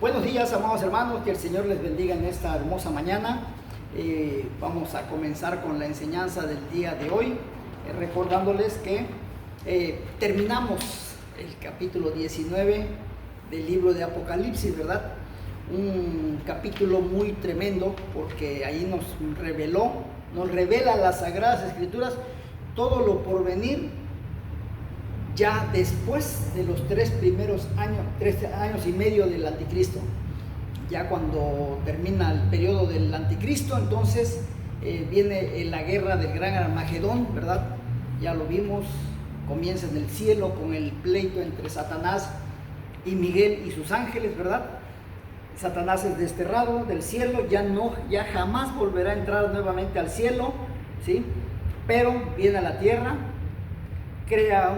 Buenos días, amados hermanos, que el Señor les bendiga en esta hermosa mañana. Vamos a comenzar con la enseñanza del día de hoy, recordándoles que terminamos el capítulo 19 del libro de Apocalipsis, ¿verdad? Un capítulo muy tremendo porque ahí nos revela las Sagradas Escrituras todo lo por venir ya después de los 3 años y medio del anticristo. Ya cuando termina el periodo del anticristo, entonces viene la guerra del gran Armagedón, ¿verdad? Ya lo vimos, comienza en el cielo con el pleito entre Satanás y Miguel y sus ángeles, ¿verdad? Satanás es desterrado del cielo, ya jamás volverá a entrar nuevamente al cielo, ¿sí? Pero viene a la tierra, crea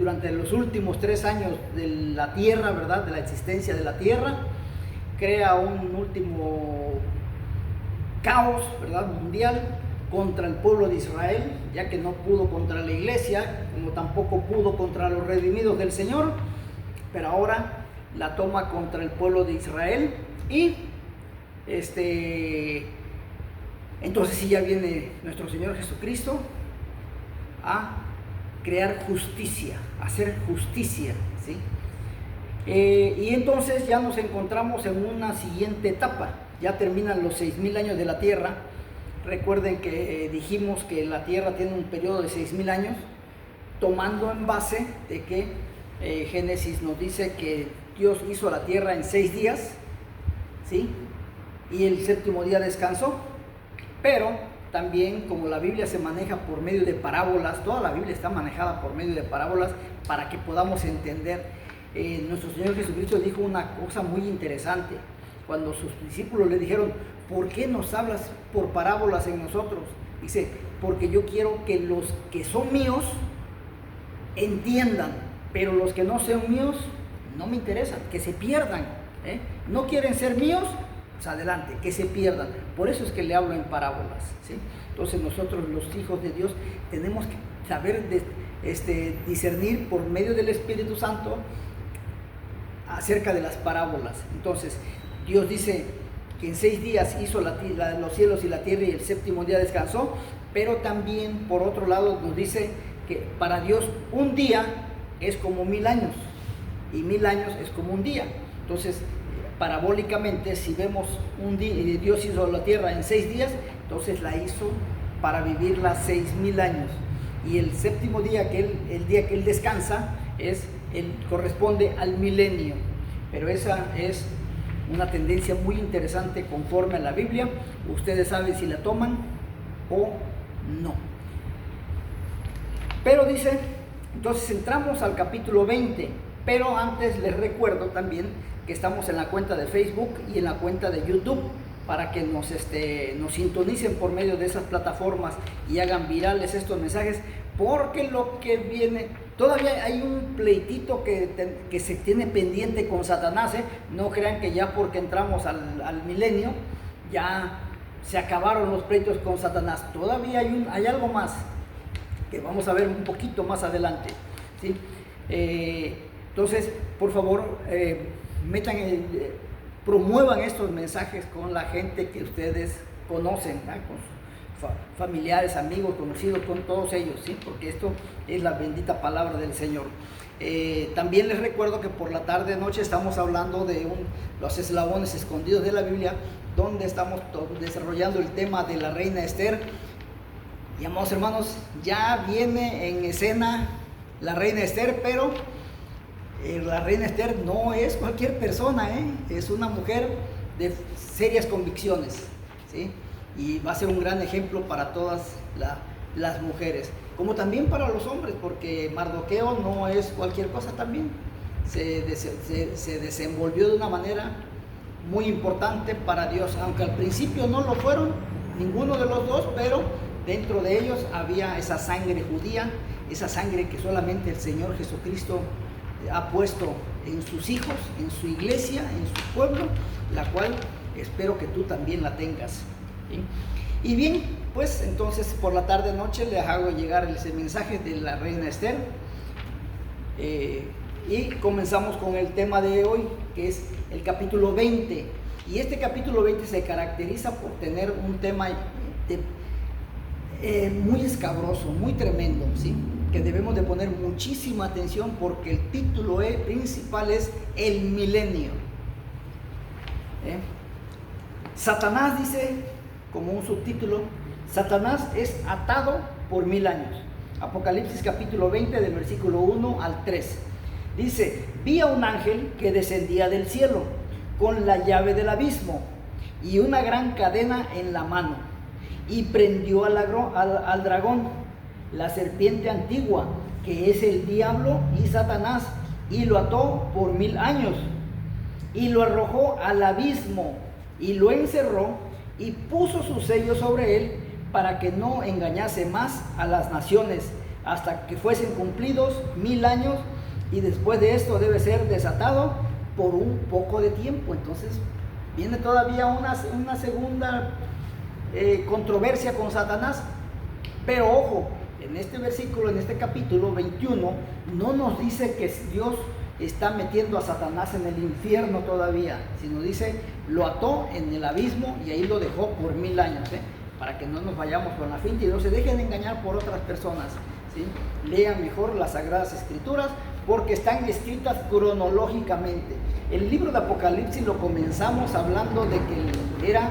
durante los últimos 3 años de la tierra, ¿verdad? De la existencia de la tierra, crea un último caos, ¿verdad? Mundial contra el pueblo de Israel, ya que no pudo contra la iglesia, como tampoco pudo contra los redimidos del Señor, pero ahora la toma contra el pueblo de Israel y entonces sí, ya viene nuestro Señor Jesucristo a crear justicia, hacer justicia, ¿sí? Y entonces ya nos encontramos en una siguiente etapa. Ya terminan los 6,000 años de la tierra. Recuerden que dijimos que la tierra tiene un periodo de 6,000 años, tomando en base de que Génesis nos dice que Dios hizo la tierra en 6 días, ¿sí? Y el 7º día descansó. Pero también, como la Biblia se maneja por medio de parábolas, toda la Biblia está manejada por medio de parábolas para que podamos entender. Nuestro Señor Jesucristo dijo una cosa muy interesante cuando sus discípulos le dijeron: ¿por qué nos hablas por parábolas en nosotros? Dice: porque yo quiero que los que son míos entiendan, pero los que no sean míos no me interesan, que se pierdan, no quieren ser míos, pues adelante, que se pierdan. Por eso es que le hablo en parábolas, ¿sí? Entonces nosotros, los hijos de Dios, tenemos que saber discernir por medio del Espíritu Santo acerca de las parábolas. Entonces Dios dice que en 6 días hizo los cielos y la tierra, y el 7º día descansó, pero también por otro lado nos dice que para Dios un día es como 1000 años y 1000 años es como un día. Entonces, parabólicamente, si vemos un día, Dios hizo la tierra en 6 días, entonces la hizo para vivirla 6,000 años. Y el 7º día, el día que Él descansa, corresponde al milenio. Pero esa es una tendencia muy interesante conforme a la Biblia. Ustedes saben si la toman o no. Pero dice, entonces entramos al capítulo 20. Pero antes les recuerdo también que estamos en la cuenta de Facebook y en la cuenta de YouTube, para que nos sintonicen por medio de esas plataformas y hagan virales estos mensajes, porque lo que viene, todavía hay un pleitito que se tiene pendiente con Satanás, No crean que ya porque entramos al milenio ya se acabaron los pleitos con Satanás. Todavía hay algo más que vamos a ver un poquito más adelante, ¿sí? Entonces, por favor, promuevan estos mensajes con la gente que ustedes conocen, con sus familiares, amigos, conocidos, con todos ellos, ¿sí? Porque esto es la bendita palabra del Señor. También les recuerdo que por la tarde noche estamos hablando de los eslabones escondidos de la Biblia, donde estamos desarrollando el tema de la reina Esther. Y, amados hermanos, ya viene en escena la reina Esther, pero la reina Esther no es cualquier persona, es una mujer de serias convicciones, ¿sí? Y va a ser un gran ejemplo para todas las mujeres, como también para los hombres, porque Mardoqueo no es cualquier cosa también. Se desenvolvió de una manera muy importante para Dios, aunque al principio no lo fueron ninguno de los dos, pero dentro de ellos había esa sangre judía, esa sangre que solamente el Señor Jesucristo ha puesto en sus hijos, en su iglesia, en su pueblo, la cual espero que tú también la tengas, ¿sí? Y bien, pues entonces por la tarde noche les hago llegar ese mensaje de la reina Esther, y comenzamos con el tema de hoy, que es el capítulo 20. Y este capítulo 20 se caracteriza por tener un tema muy escabroso, muy tremendo, ¿sí? Que debemos de poner muchísima atención porque el título principal es el milenio. Satanás dice, como un subtítulo, Satanás es atado por 1000 años. Apocalipsis capítulo 20 del versículo 1 al 3. Dice, vi a un ángel que descendía del cielo con la llave del abismo y una gran cadena en la mano, y prendió al dragón, la serpiente antigua, que es el diablo y Satanás, y lo ató por 1000 años, y lo arrojó al abismo, y lo encerró, y puso su sello sobre él, para que no engañase más a las naciones, hasta que fuesen cumplidos 1000 años, y después de esto debe ser desatado por un poco de tiempo. Entonces viene todavía una segunda controversia con Satanás. Pero ojo, en este versículo, en este capítulo 21, no nos dice que Dios está metiendo a Satanás en el infierno todavía, sino dice, lo ató en el abismo y ahí lo dejó por 1000 años, para que no nos vayamos con la finta y no se dejen engañar por otras personas, ¿sí? Lean mejor las Sagradas Escrituras, porque están escritas cronológicamente. El libro de Apocalipsis lo comenzamos hablando de que era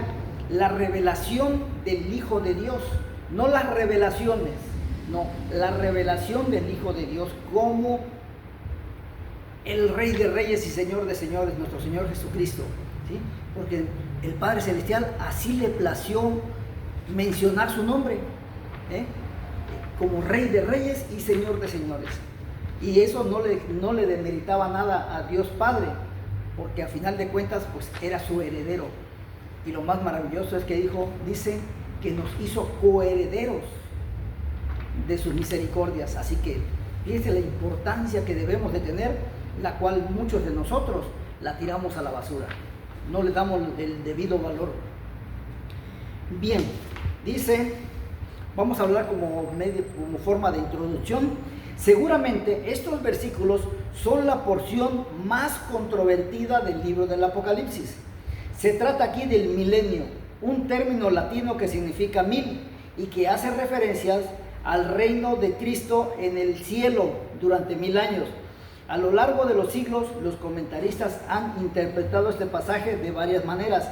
la revelación del Hijo de Dios, no las revelaciones, no, la revelación del Hijo de Dios como el Rey de Reyes y Señor de Señores, nuestro Señor Jesucristo, ¿sí? Porque el Padre Celestial así le plació mencionar su nombre, como Rey de Reyes y Señor de Señores. Y eso no le demeritaba nada a Dios Padre, porque a final de cuentas pues era su heredero. Y lo más maravilloso es que dice que nos hizo coherederos de sus misericordias. Así que fíjense la importancia que debemos de tener, la cual muchos de nosotros la tiramos a la basura, no le damos el debido valor. Bien, dice, vamos a hablar como forma de introducción. Seguramente estos versículos son la porción más controvertida del libro del Apocalipsis. Se trata aquí del milenio, un término latino que significa 1000 y que hace referencias al reino de Cristo en el cielo durante 1000 años. A lo largo de los siglos, los comentaristas han interpretado este pasaje de varias maneras,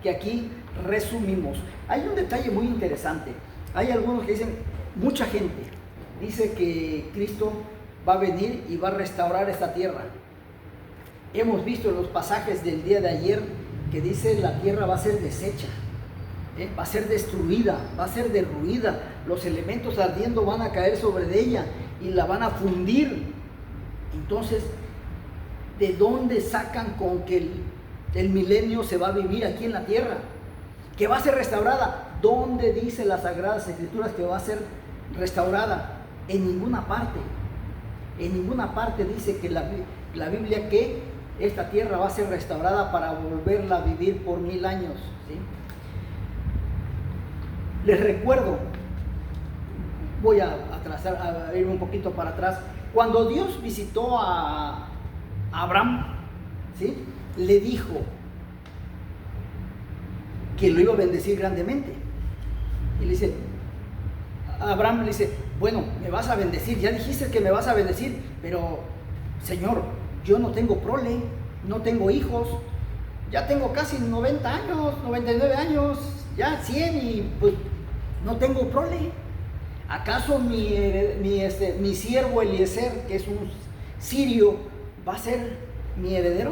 que aquí resumimos. Hay un detalle muy interesante. Hay algunos que dicen, mucha gente dice que Cristo va a venir y va a restaurar esta tierra. Hemos visto en los pasajes del día de ayer que dice la tierra va a ser deshecha, va a ser destruida, va a ser derruida, los elementos ardiendo van a caer sobre ella y la van a fundir. Entonces, ¿de dónde sacan con que el milenio se va a vivir aquí en la tierra? Que va a ser restaurada. ¿Dónde dice las Sagradas Escrituras que va a ser restaurada? En ninguna parte. En ninguna parte dice que la Biblia que esta tierra va a ser restaurada para volverla a vivir por 1000 años, ¿sí? Les recuerdo, voy a ir un poquito para atrás. Cuando Dios visitó a Abraham, ¿sí?, le dijo que lo iba a bendecir grandemente. Y le dice, Abraham le dice, bueno, me vas a bendecir, ya dijiste que me vas a bendecir, pero Señor, yo no tengo prole, no tengo hijos, ya tengo casi 90 años, 99 años, ya 100 y pues no tengo prole. ¿Acaso mi siervo Eliezer, que es un sirio, va a ser mi heredero?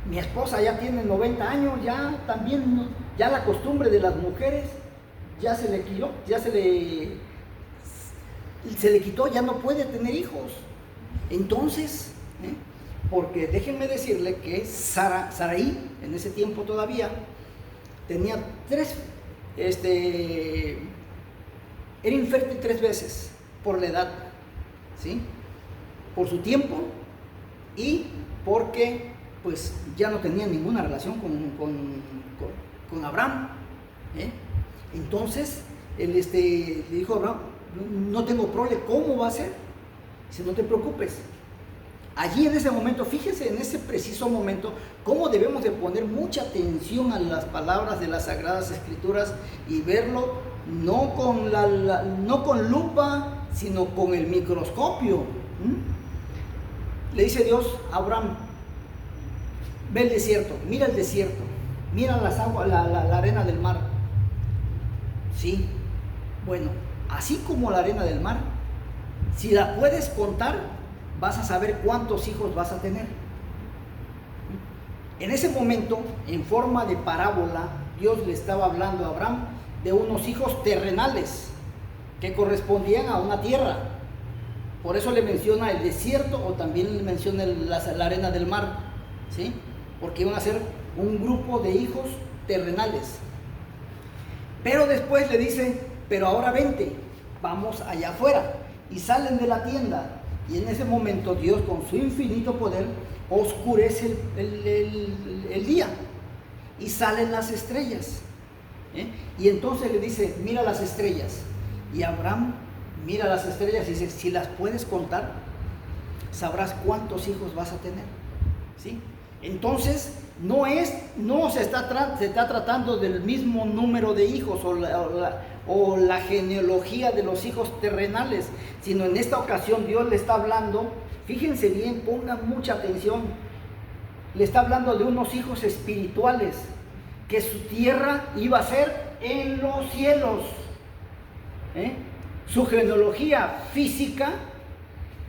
Mi esposa ya tiene 90 años, ya también, ya la costumbre de las mujeres ya se le quitó, ya no puede tener hijos. Entonces, porque déjenme decirle que Saraí, en ese tiempo todavía, tenía era infértil 3 veces por la edad, ¿sí?, por su tiempo y porque pues ya no tenía ninguna relación con Abraham, Entonces él le dijo a Abraham, no tengo prole, ¿cómo va a ser? Dice, no te preocupes, allí en ese momento, fíjense en ese preciso momento, cómo debemos de poner mucha atención a las palabras de las Sagradas Escrituras y verlo no con lupa, sino con el microscopio. Le dice Dios a Abraham, ve el desierto, mira las aguas, la arena del mar. Sí, bueno, así como la arena del mar, si la puedes contar, vas a saber cuántos hijos vas a tener. En ese momento, en forma de parábola, Dios le estaba hablando a Abraham de unos hijos terrenales que correspondían a una tierra. Por eso le menciona el desierto, o también le menciona la arena del mar, ¿sí? Porque iban a ser un grupo de hijos terrenales. Pero después le dice, pero ahora vente, vamos allá afuera. Y salen de la tienda. Y en ese momento Dios, con su infinito poder, oscurece el día. Y salen las estrellas. Y entonces le dice, mira las estrellas. Y Abraham mira las estrellas y dice, si las puedes contar, sabrás cuántos hijos vas a tener. ¿Sí? Entonces, no se está tratando del mismo número de hijos o la genealogía de los hijos terrenales, sino en esta ocasión Dios le está hablando, fíjense bien, pongan mucha atención, le está hablando de unos hijos espirituales, que su tierra iba a ser en los cielos. Su genealogía física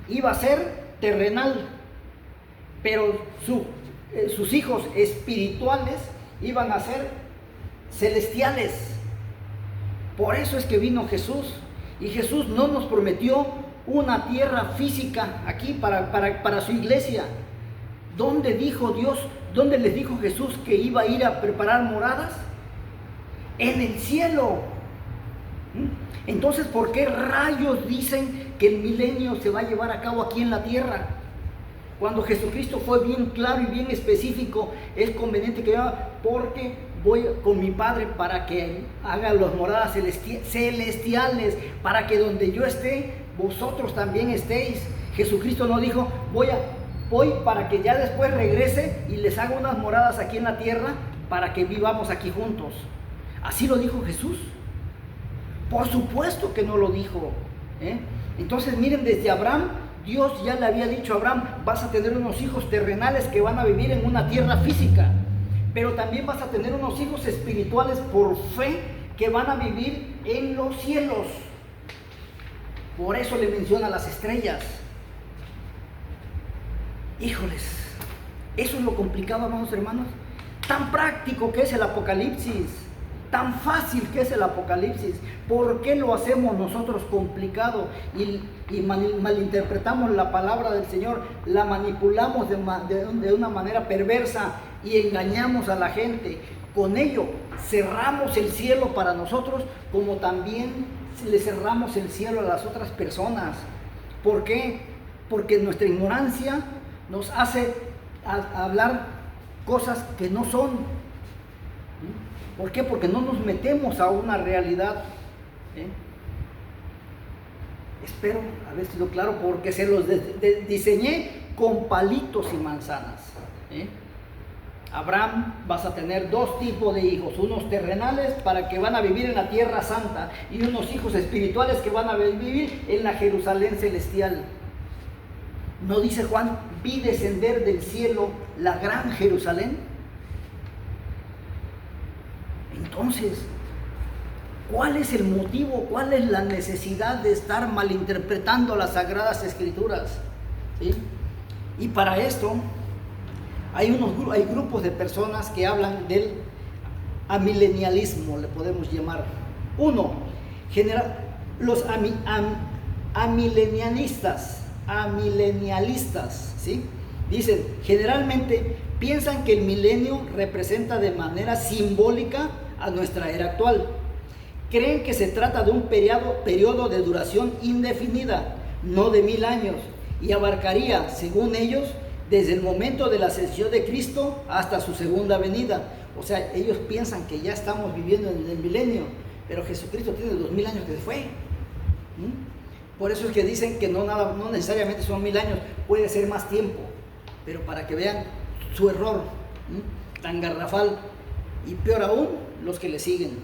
iba a ser terrenal, pero sus hijos espirituales iban a ser celestiales. Por eso es que vino Jesús, y Jesús no nos prometió una tierra física aquí para su iglesia. ¿Dónde dijo Dios, dónde les dijo Jesús que iba a ir a preparar moradas? En el cielo. Entonces, ¿por qué rayos dicen que el milenio se va a llevar a cabo aquí en la tierra? Cuando Jesucristo fue bien claro y bien específico, es conveniente que yo, porque voy con mi Padre para que haga las moradas celestiales, para que donde yo esté, vosotros también estéis. Jesucristo no dijo, voy para que ya después regrese y les haga unas moradas aquí en la tierra, para que vivamos aquí juntos. ¿Así lo dijo Jesús? Por supuesto que no lo dijo. Entonces miren, desde Abraham, Dios ya le había dicho a Abraham, vas a tener unos hijos terrenales que van a vivir en una tierra física, pero también vas a tener unos hijos espirituales por fe que van a vivir en los cielos. Por eso le menciona las estrellas. Híjoles, eso es lo complicado, amados hermanos. Tan práctico que es el Apocalipsis, tan fácil que es el Apocalipsis. ¿Por qué lo hacemos nosotros complicado y malinterpretamos la palabra del Señor? La manipulamos de una manera perversa y engañamos a la gente. Con ello cerramos el cielo para nosotros, como también le cerramos el cielo a las otras personas. ¿Por qué? Porque nuestra ignorancia nos hace hablar cosas que no son. ¿Por qué? Porque no nos metemos a una realidad. Espero haber sido claro, porque se los diseñé con palitos y manzanas. Abraham, vas a tener dos tipos de hijos, unos terrenales para que van a vivir en la tierra santa, y unos hijos espirituales que van a vivir en la Jerusalén celestial. ¿No dice Juan, vi descender del cielo la gran Jerusalén? Entonces, ¿cuál es el motivo? ¿Cuál es la necesidad de estar malinterpretando las Sagradas Escrituras? ¿Sí? Y para esto hay grupos de personas que hablan del amilenialismo, le podemos llamar. Uno, los amilenialistas, ¿sí? Dicen, generalmente piensan que el milenio representa de manera simbólica a nuestra era actual. Creen que se trata de un periodo de duración indefinida, no de 1000 años, y abarcaría, según ellos, desde el momento de la ascensión de Cristo hasta su segunda venida. O sea, ellos piensan que ya estamos viviendo en el milenio, pero Jesucristo tiene 2000 años que se fue. Por eso es que dicen que no necesariamente son 1000 años, puede ser más tiempo, pero para que vean su error, tan garrafal, y peor aún, los que le siguen.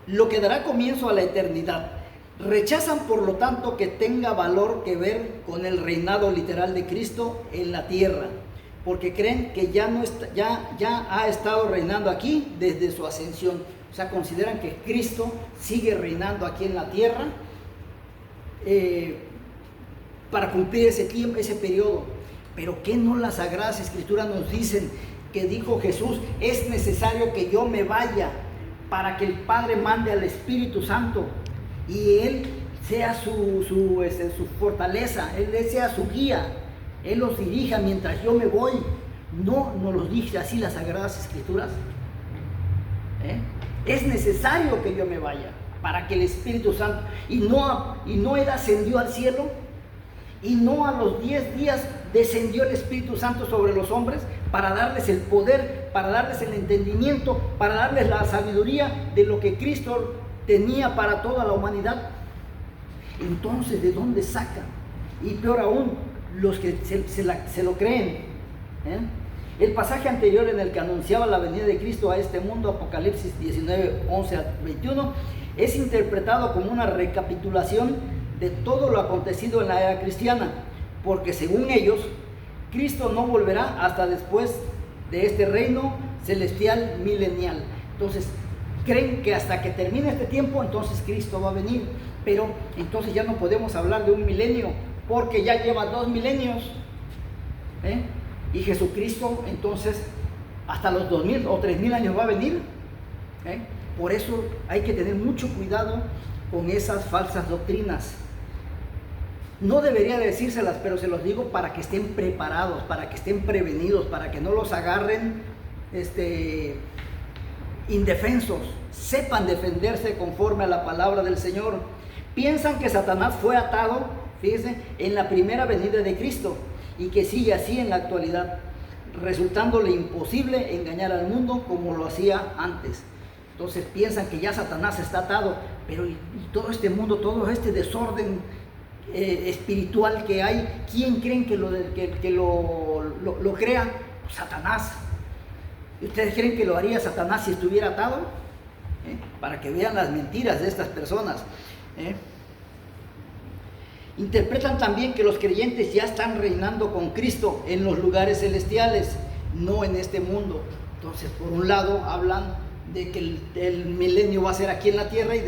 Lo que dará comienzo a la eternidad. Rechazan, por lo tanto, que tenga valor que ver con el reinado literal de Cristo en la tierra, porque creen que ya ha estado reinando aquí desde su ascensión. O sea, consideran que Cristo sigue reinando aquí en la tierra para cumplir ese tiempo, ese periodo. Pero ¿qué no las Sagradas Escrituras nos dicen? Que dijo Jesús: es necesario que yo me vaya para que el Padre mande al Espíritu Santo y Él sea su fortaleza, Él sea su guía, Él los dirija mientras yo me voy. No nos los dice así las Sagradas Escrituras. Es necesario que yo me vaya para que el Espíritu Santo, y no Él ascendió al cielo, y no a los 10 días descendió el Espíritu Santo sobre los hombres para darles el poder, para darles el entendimiento, para darles la sabiduría de lo que Cristo tenía para toda la humanidad. Entonces, ¿de dónde sacan? Y peor aún, los que se lo creen. El pasaje anterior en el que anunciaba la venida de Cristo a este mundo, Apocalipsis 19, 11 al 21, es interpretado como una recapitulación de todo lo acontecido en la era cristiana, porque según ellos, Cristo no volverá hasta después de este reino celestial milenial. Entonces, creen que hasta que termine este tiempo, entonces Cristo va a venir. Pero entonces ya no podemos hablar de un milenio, porque ya lleva 2 milenios. Y Jesucristo, entonces, hasta los 2000 o 3000 años va a venir. Por eso hay que tener mucho cuidado con esas falsas doctrinas. No debería decírselas, pero se los digo para que estén preparados, para que estén prevenidos, para que no los agarren indefensos. Sepan defenderse conforme a la palabra del Señor. Piensan que Satanás fue atado, fíjense, en la primera venida de Cristo, y que sigue así en la actualidad, resultándole imposible engañar al mundo como lo hacía antes. Entonces piensan que ya Satanás está atado, pero y todo este mundo, todo este desorden espiritual que hay, ¿quién creen que lo crea? Pues Satanás. ¿Y ustedes creen que lo haría Satanás si estuviera atado? Para que vean las mentiras de estas personas. Interpretan también que los creyentes ya están reinando con Cristo en los lugares celestiales, no en este mundo. Entonces, por un lado hablan de que el milenio va a ser aquí en la tierra, y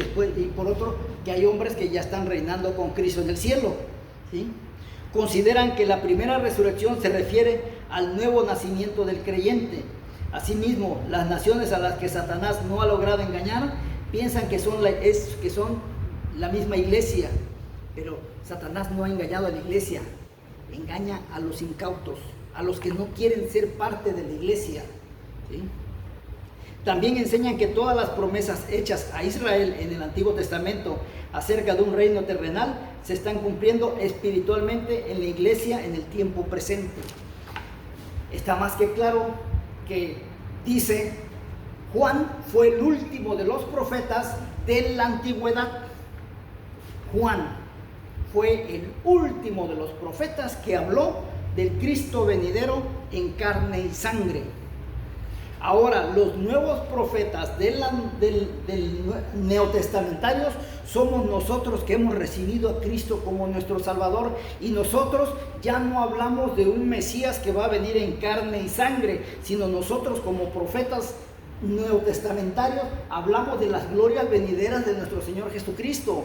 por otro, que hay hombres que ya están reinando con Cristo en el cielo, ¿sí? Consideran que la primera resurrección se refiere al nuevo nacimiento del creyente. Asimismo, las naciones a las que Satanás no ha logrado engañar piensan que son la misma iglesia, pero Satanás no ha engañado a la iglesia, engaña a los incautos, a los que no quieren ser parte de la iglesia, ¿sí? También enseñan que todas las promesas hechas a Israel en el Antiguo Testamento acerca de un reino terrenal se están cumpliendo espiritualmente en la iglesia en el tiempo presente. Está más que claro que dice: Juan fue el último de los profetas de la antigüedad. Juan fue el último de los profetas que habló del Cristo venidero en carne y sangre. Ahora, los nuevos profetas del neotestamentarios somos nosotros, que hemos recibido a Cristo como nuestro Salvador, y nosotros ya no hablamos de un Mesías que va a venir en carne y sangre, sino nosotros como profetas neotestamentarios hablamos de las glorias venideras de nuestro Señor Jesucristo.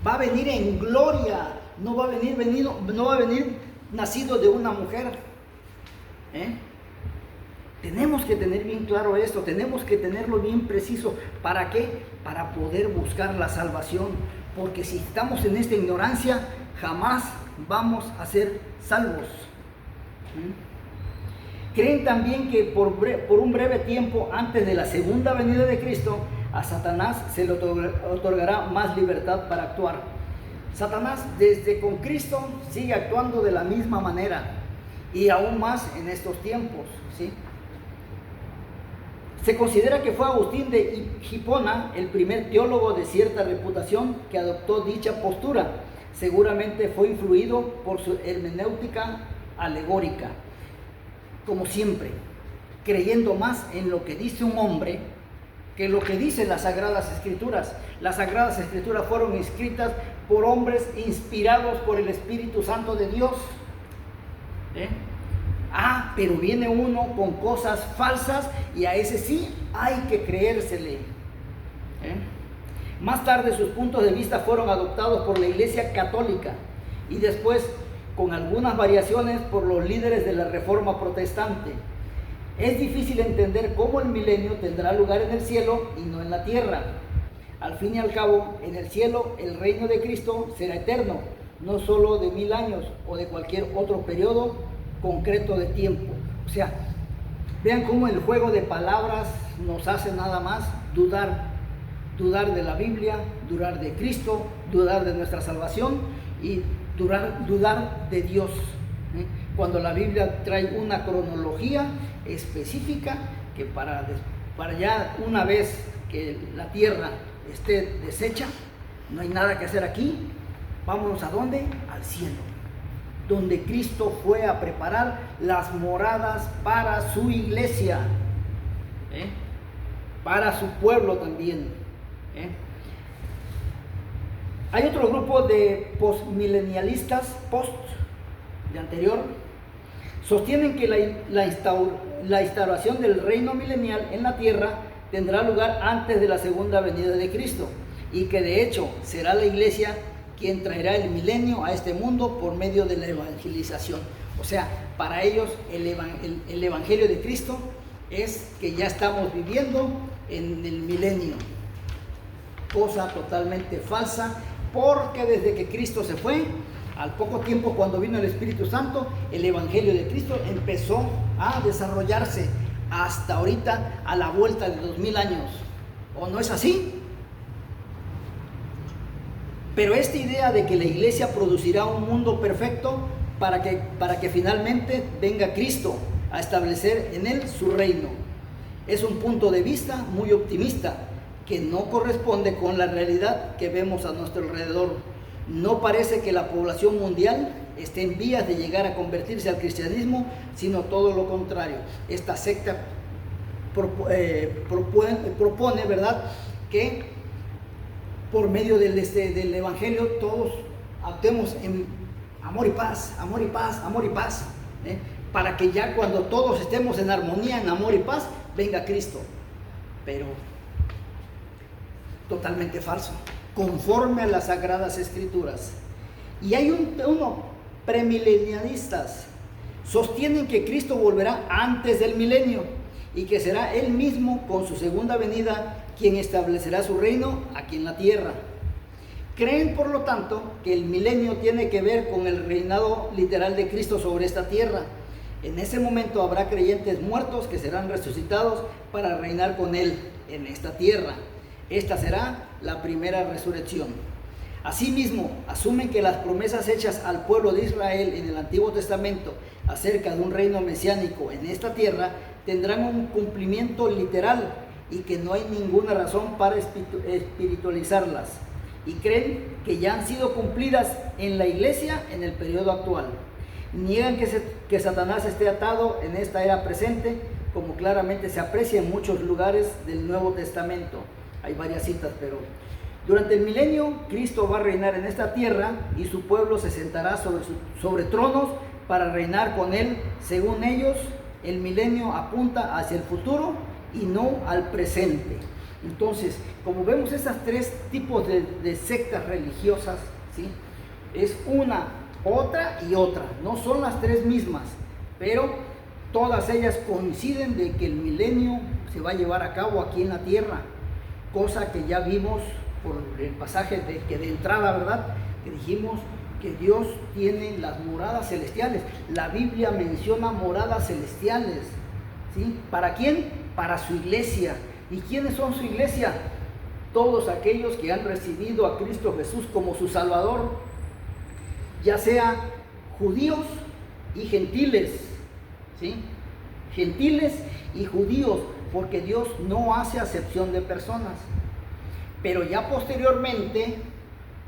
Va a venir en gloria, no va a venir nacido de una mujer. Tenemos que tener bien claro esto, tenemos que tenerlo bien preciso. ¿Para qué? Para poder buscar la salvación, porque si estamos en esta ignorancia, jamás vamos a ser salvos. Creen también que por un breve tiempo antes de la segunda venida de Cristo, a Satanás se le otorgará más libertad para actuar. Satanás, desde con Cristo, sigue actuando de la misma manera, y aún más en estos tiempos, ¿sí? Se considera que fue Agustín de Hipona el primer teólogo de cierta reputación que adoptó dicha postura. seguramente fue influido por su hermenéutica alegórica, como siempre, creyendo más en lo que dice un hombre que lo que dicen las Sagradas Escrituras. Las Sagradas Escrituras fueron escritas por hombres inspirados por el Espíritu Santo de Dios. Pero viene uno con cosas falsas y a ese sí hay que creérsele. Más tarde sus puntos de vista fueron adoptados por la Iglesia Católica y después, con algunas variaciones, por los líderes de la Reforma Protestante. Es difícil entender cómo el milenio tendrá lugar en el cielo y no en la tierra. Al fin y al cabo, en el cielo el reino de Cristo será eterno, no solo de 1000 años o de cualquier otro periodo concreto de tiempo. O sea, vean cómo el juego de palabras nos hace nada más dudar de la Biblia, dudar de Cristo, dudar de nuestra salvación y dudar de Dios. Cuando la Biblia trae una cronología específica que para ya una vez que la tierra esté deshecha, no hay nada que hacer aquí, vámonos ¿a dónde? Al cielo, donde Cristo fue a preparar las moradas para su iglesia, para su pueblo también. Hay otro grupo de postmilenialistas, de anterior, sostienen que la instauración del reino milenial en la tierra tendrá lugar antes de la segunda venida de Cristo y que de hecho será la iglesia quien traerá el milenio a este mundo por medio de la evangelización. O sea, para ellos el evangelio de Cristo es que ya estamos viviendo en el milenio, cosa totalmente falsa, porque desde que Cristo se fue, al poco tiempo cuando vino el Espíritu Santo, el evangelio de Cristo empezó a desarrollarse hasta ahorita, a la vuelta de 2000 años. ¿O no es así? Pero esta idea de que la iglesia producirá un mundo perfecto para que finalmente venga Cristo a establecer en él su reino, es un punto de vista muy optimista que no corresponde con la realidad que vemos a nuestro alrededor. No parece que la población mundial esté en vías de llegar a convertirse al cristianismo, sino todo lo contrario. Esta secta propone, ¿verdad?, que por medio del evangelio todos actuemos en amor y paz, amor y paz, amor y paz, para que ya cuando todos estemos en armonía, en amor y paz, venga Cristo. Pero totalmente falso, conforme a las Sagradas Escrituras. Y hay uno premilenialistas, sostienen que Cristo volverá antes del milenio y que será Él mismo con su segunda venida quien establecerá su reino aquí en la tierra. Creen, por lo tanto, que el milenio tiene que ver con el reinado literal de Cristo sobre esta tierra. En ese momento habrá creyentes muertos que serán resucitados para reinar con Él en esta tierra. Esta será la primera resurrección. Asimismo, asumen que las promesas hechas al pueblo de Israel en el Antiguo Testamento acerca de un reino mesiánico en esta tierra tendrán un cumplimiento literal y que no hay ninguna razón para espiritualizarlas. Y creen que ya han sido cumplidas en la iglesia en el periodo actual. Niegan que Satanás esté atado en esta era presente, como claramente se aprecia en muchos lugares del Nuevo Testamento. Hay varias citas, pero durante el milenio Cristo va a reinar en esta tierra y su pueblo se sentará sobre tronos para reinar con él. Según ellos, el milenio apunta hacia el futuro y no al presente. Entonces, como vemos, esos tres tipos de sectas religiosas, ¿sí?, es una, otra y otra. No son las tres mismas, pero todas ellas coinciden de que el milenio se va a llevar a cabo aquí en la tierra, cosa que ya vimos por el pasaje de entrada, ¿verdad?, que dijimos que Dios tiene las moradas celestiales. La Biblia menciona moradas celestiales, ¿sí? ¿Para quién? Para su iglesia. ¿Y quiénes son su iglesia? Todos aquellos que han recibido a Cristo Jesús como su Salvador, ya sea judíos y gentiles, ¿sí? Gentiles y judíos, porque Dios no hace acepción de personas. Pero ya posteriormente,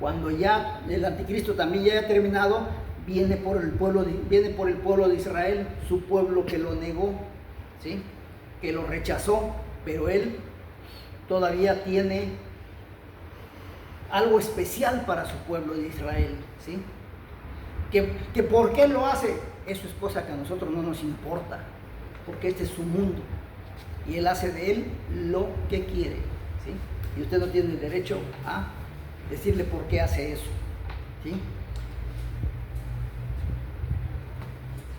cuando ya el anticristo también ya haya terminado, viene por el pueblo de Israel, su pueblo que lo negó, ¿sí? Que lo rechazó, pero él todavía tiene algo especial para su pueblo de Israel, ¿sí? Que por qué lo hace, eso es cosa que a nosotros no nos importa, porque este es su mundo y él hace de él lo que quiere, ¿sí? Y usted no tiene el derecho a decirle por qué hace eso, ¿sí?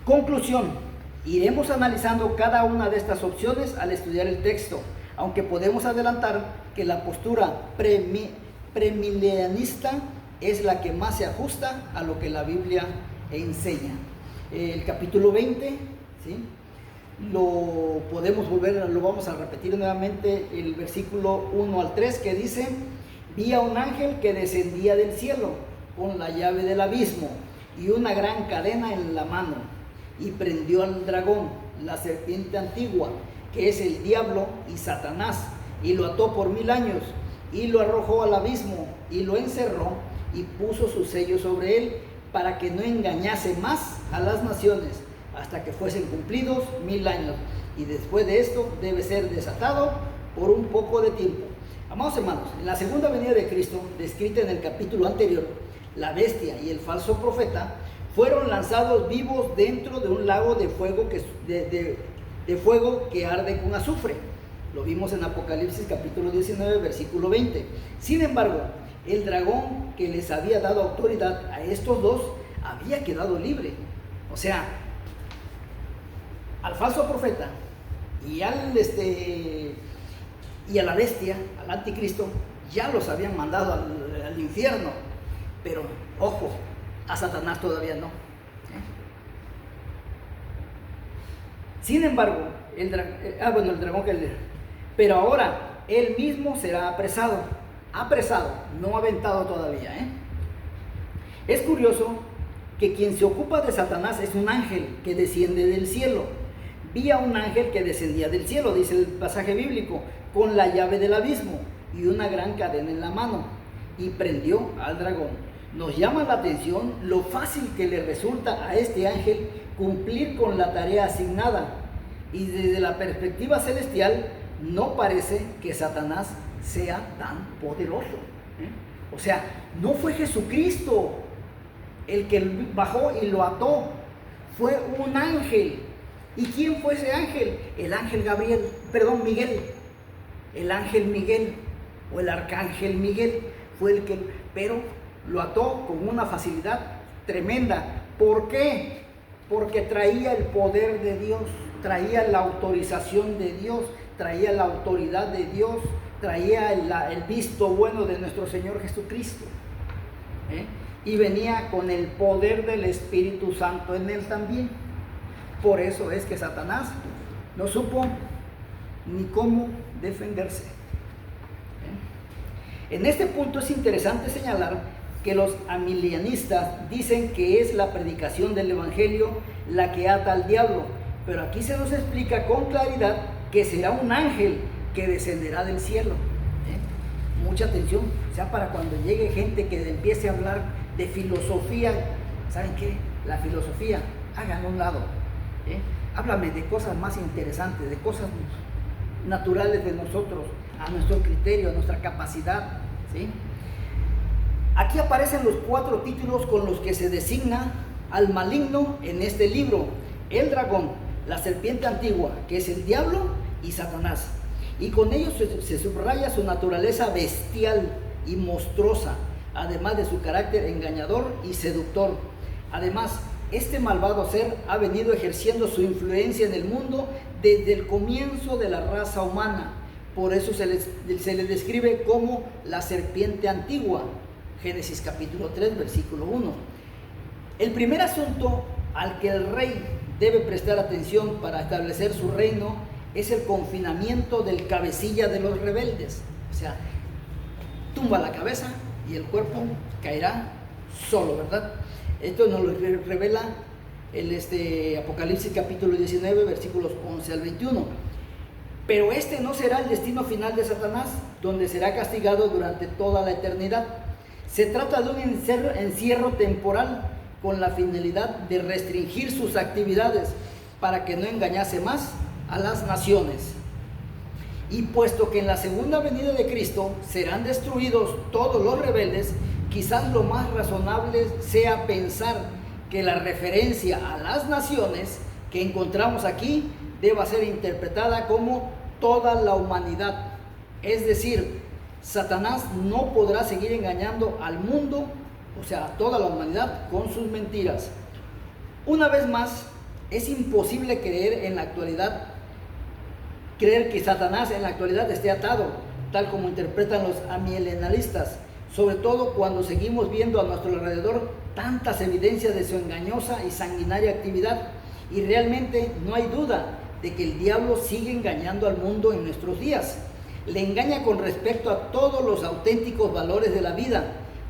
Conclusión: iremos analizando cada una de estas opciones al estudiar el texto, aunque podemos adelantar que la postura premilenialista es la que más se ajusta a lo que la Biblia enseña. El capítulo 20, ¿sí? Lo vamos a repetir nuevamente, el versículo 1 al 3, que dice: vi a un ángel que descendía del cielo con la llave del abismo y una gran cadena en la mano, y prendió al dragón, la serpiente antigua, que es el diablo y Satanás, y lo ató por 1000 años, y lo arrojó al abismo, y lo encerró, y puso su sello sobre él, para que no engañase más a las naciones, hasta que fuesen cumplidos 1000 años, y después de esto debe ser desatado por un poco de tiempo. Amados hermanos, en la segunda venida de Cristo, descrita en el capítulo anterior, la bestia y el falso profeta fueron lanzados vivos dentro de un lago de fuego que arde con azufre. Lo vimos en Apocalipsis capítulo 19, versículo 20. Sin embargo, el dragón que les había dado autoridad a estos dos había quedado libre. O sea, al falso profeta y a la bestia, al anticristo, ya los habían mandado al infierno. Pero, ojo, a Satanás todavía no. Sin embargo, el dragón pero ahora él mismo será apresado, no aventado todavía. Es curioso que quien se ocupa de Satanás es un ángel que desciende del cielo. Vi a un ángel que descendía del cielo, dice el pasaje bíblico, con la llave del abismo y una gran cadena en la mano, y prendió al dragón. Nos llama la atención lo fácil que le resulta a este ángel cumplir con la tarea asignada, y desde la perspectiva celestial no parece que Satanás sea tan poderoso. O sea, no fue Jesucristo el que bajó y lo ató, fue un ángel. ¿Y quién fue ese ángel? El ángel Miguel. El ángel Miguel o el arcángel Miguel fue el que, pero lo ató con una facilidad tremenda. ¿Por qué? Porque traía el poder de Dios, traía la autorización de Dios, traía la autoridad de Dios, traía el visto bueno de nuestro Señor Jesucristo. Y venía con el poder del Espíritu Santo en él también. Por eso es que Satanás no supo ni cómo defenderse. En este punto es interesante señalar que los amilianistas dicen que es la predicación del Evangelio la que ata al diablo, pero aquí se nos explica con claridad que será un ángel que descenderá del cielo. Mucha atención, o sea, para cuando llegue gente que empiece a hablar de filosofía, ¿saben qué? La filosofía, hagan a un lado. Háblame de cosas más interesantes, de cosas naturales de nosotros, a nuestro criterio, a nuestra capacidad, ¿sí? Aquí aparecen los 4 títulos con los que se designa al maligno en este libro: el dragón, la serpiente antigua, que es el diablo, y Satanás. Y con ellos se subraya su naturaleza bestial y monstruosa, además de su carácter engañador y seductor. Además, este malvado ser ha venido ejerciendo su influencia en el mundo desde el comienzo de la raza humana. Por eso se le describe como la serpiente antigua. Génesis capítulo 3, versículo 1. El primer asunto al que el rey debe prestar atención para establecer su reino es el confinamiento del cabecilla de los rebeldes. O sea, tumba la cabeza y el cuerpo caerá solo, ¿verdad? Esto nos lo revela el Apocalipsis capítulo 19, versículos 11 al 21. Pero no será el destino final de Satanás, donde será castigado durante toda la eternidad, Se trata de un encierro temporal con la finalidad de restringir sus actividades para que no engañase más a las naciones. Y puesto que en la segunda venida de Cristo serán destruidos todos los rebeldes, quizás lo más razonable sea pensar que la referencia a las naciones que encontramos aquí deba ser interpretada como toda la humanidad. Es decir, Satanás no podrá seguir engañando al mundo, o sea, a toda la humanidad, con sus mentiras. Una vez más, es imposible creer que Satanás en la actualidad esté atado, tal como interpretan los amilenalistas, sobre todo cuando seguimos viendo a nuestro alrededor tantas evidencias de su engañosa y sanguinaria actividad, y realmente no hay duda de que el diablo sigue engañando al mundo en nuestros días. Le engaña con respecto a todos los auténticos valores de la vida,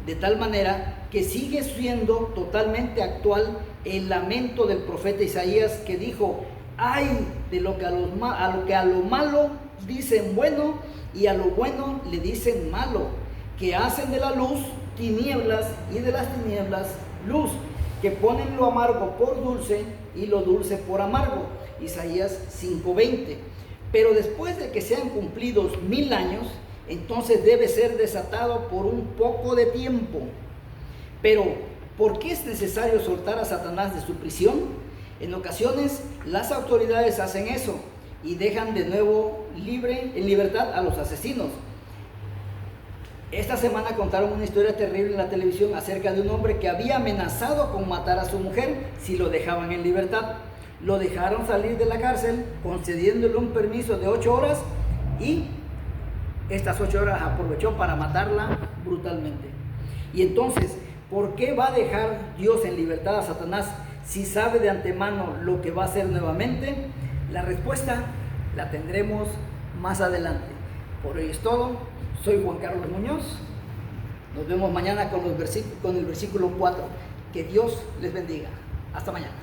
de tal manera que sigue siendo totalmente actual el lamento del profeta Isaías, que dijo: ay de lo que a lo malo dicen bueno y a lo bueno le dicen malo, que hacen de la luz tinieblas y de las tinieblas luz, que ponen lo amargo por dulce y lo dulce por amargo. Isaías 5:20. Pero después de que sean cumplidos 1000 años, entonces debe ser desatado por un poco de tiempo. Pero, ¿por qué es necesario soltar a Satanás de su prisión? En ocasiones las autoridades hacen eso y dejan de nuevo en libertad a los asesinos. Esta semana contaron una historia terrible en la televisión acerca de un hombre que había amenazado con matar a su mujer si lo dejaban en libertad. Lo dejaron salir de la cárcel, concediéndole un permiso de 8 horas, y estas 8 horas aprovechó para matarla brutalmente. Y entonces, ¿por qué va a dejar Dios en libertad a Satanás si sabe de antemano lo que va a hacer nuevamente? La respuesta la tendremos más adelante. Por hoy es todo. Soy Juan Carlos Muñoz. Nos vemos mañana con el versículo 4. Que Dios les bendiga. Hasta mañana.